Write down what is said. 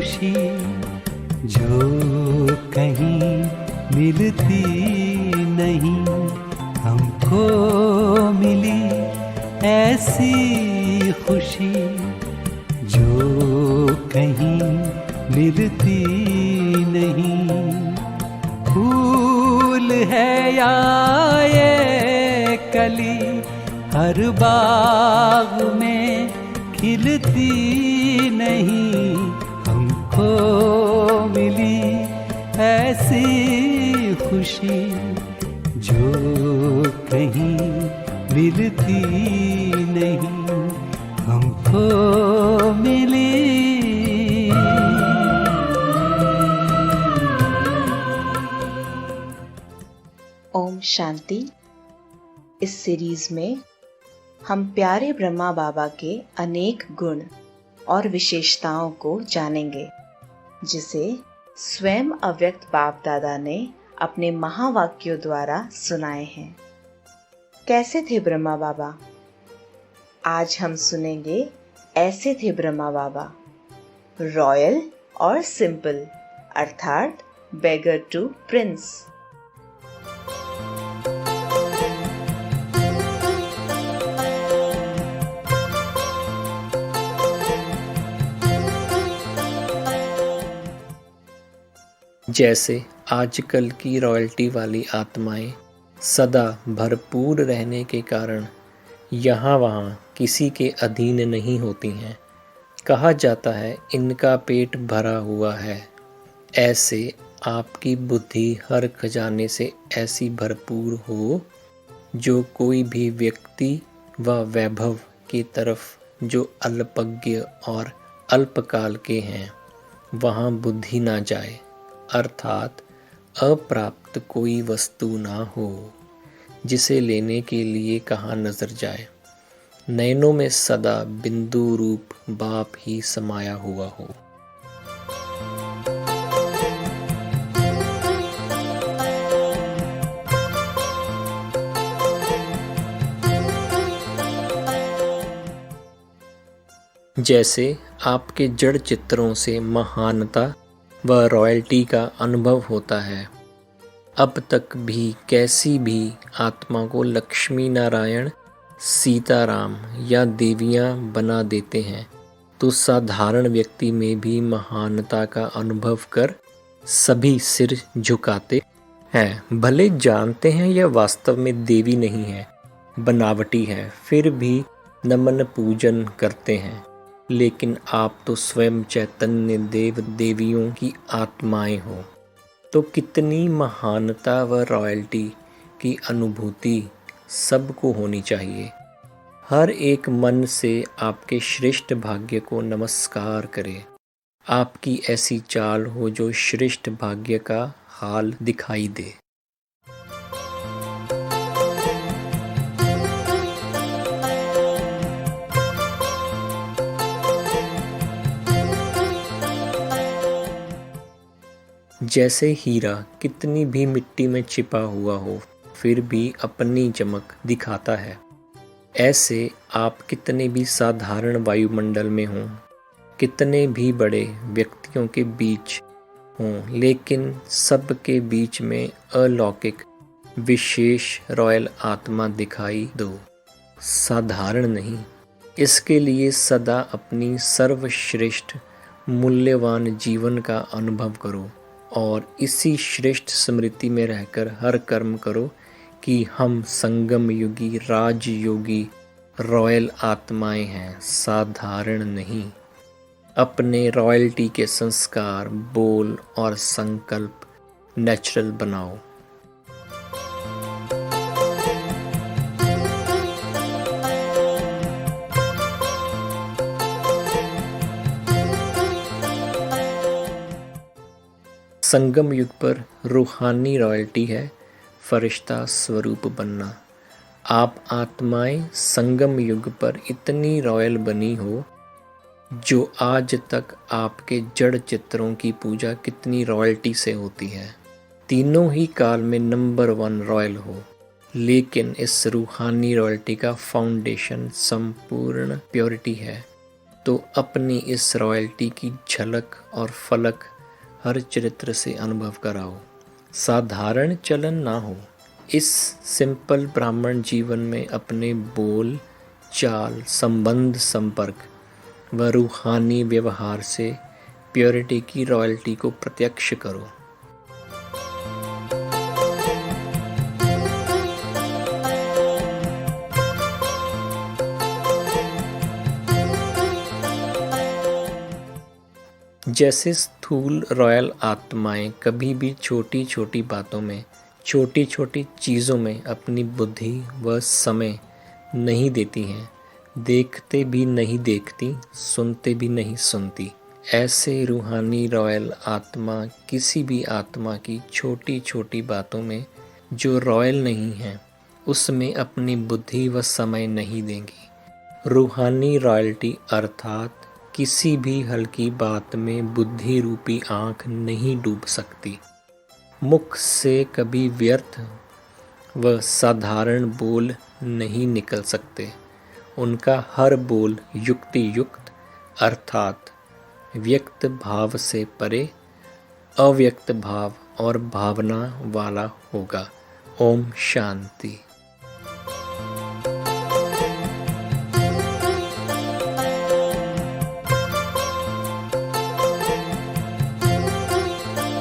खुशी जो कहीं मिलती नहीं, हमको मिली ऐसी खुशी जो कहीं मिलती नहीं। फूल है या ये कली हर बाग में खिलती नहीं, हमको मिली ऐसी खुशी जो कहीं मिलती नहीं, हमको मिली। ओम शांति। इस सीरीज में हम प्यारे ब्रह्मा बाबा के अनेक गुण और विशेषताओं को जानेंगे, जिसे स्वयं अव्यक्त बाप दादा ने अपने महावाक्यों द्वारा सुनाए हैं। कैसे थे ब्रह्मा बाबा? आज हम सुनेंगे ऐसे थे ब्रह्मा बाबा, रॉयल और सिंपल, अर्थात बेगर टू प्रिंस। जैसे आजकल की रॉयल्टी वाली आत्माएं सदा भरपूर रहने के कारण यहाँ वहाँ किसी के अधीन नहीं होती हैं। कहा जाता है इनका पेट भरा हुआ है। ऐसे आपकी बुद्धि हर खजाने से ऐसी भरपूर हो जो कोई भी व्यक्ति व वैभव की तरफ जो अल्पज्ञ और अल्पकाल के हैं वहाँ बुद्धि ना जाए, अर्थात अप्राप्त कोई वस्तु ना हो जिसे लेने के लिए कहाँ नजर जाए। नयनों में सदा बिंदु रूप बाप ही समाया हुआ हो। जैसे आपके जड़ चित्रों से महानता व रॉयल्टी का अनुभव होता है, अब तक भी कैसी भी आत्मा को लक्ष्मी नारायण, सीताराम या देवियां बना देते हैं, तो साधारण व्यक्ति में भी महानता का अनुभव कर सभी सिर झुकाते हैं। भले जानते हैं यह वास्तव में देवी नहीं है, बनावटी है, फिर भी नमन पूजन करते हैं। लेकिन आप तो स्वयं चैतन्य देव देवियों की आत्माएं हो, तो कितनी महानता व रॉयल्टी की अनुभूति सबको होनी चाहिए। हर एक मन से आपके श्रेष्ठ भाग्य को नमस्कार करे। आपकी ऐसी चाल हो जो श्रेष्ठ भाग्य का हाल दिखाई दे। जैसे हीरा कितनी भी मिट्टी में छिपा हुआ हो फिर भी अपनी चमक दिखाता है, ऐसे आप कितने भी साधारण वायुमंडल में हों, कितने भी बड़े व्यक्तियों के बीच हों, लेकिन सबके बीच में अलौकिक विशेष रॉयल आत्मा दिखाई दो, साधारण नहीं। इसके लिए सदा अपनी सर्वश्रेष्ठ मूल्यवान जीवन का अनुभव करो और इसी श्रेष्ठ स्मृति में रहकर हर कर्म करो कि हम संगम युगी राजयोगी रॉयल आत्माएं हैं, साधारण नहीं। अपने रॉयल्टी के संस्कार, बोल और संकल्प नेचुरल बनाओ। संगम युग पर रूहानी रॉयल्टी है फरिश्ता स्वरूप बनना। आप आत्माएं संगम युग पर इतनी रॉयल बनी हो जो आज तक आपके जड़ चित्रों की पूजा कितनी रॉयल्टी से होती है, तीनों ही काल में नंबर 1 रॉयल हो। लेकिन इस रूहानी रॉयल्टी का फाउंडेशन संपूर्ण प्योरिटी है। तो अपनी इस रॉयल्टी की झलक और फलक हर चरित्र से अनुभव कराओ। साधारण चलन ना हो। इस सिंपल ब्राह्मण जीवन में अपने बोल चाल, संबंध, संपर्क व रूहानी व्यवहार से प्योरिटी की रॉयल्टी को प्रत्यक्ष करो। जैसे स्थूल रॉयल आत्माएं कभी भी छोटी छोटी बातों में, छोटी छोटी चीज़ों में अपनी बुद्धि व समय नहीं देती हैं, देखते भी नहीं देखती, सुनते भी नहीं सुनती, ऐसे रूहानी रॉयल आत्मा किसी भी आत्मा की छोटी छोटी बातों में जो रॉयल नहीं है उसमें अपनी बुद्धि व समय नहीं देंगी। रूहानी रॉयल्टी अर्थात किसी भी हल्की बात में बुद्धि रूपी आँख नहीं डूब सकती। मुख से कभी व्यर्थ व साधारण बोल नहीं निकल सकते। उनका हर बोल युक्ति युक्त अर्थात व्यक्त भाव से परे अव्यक्त भाव और भावना वाला होगा। ओम शांति।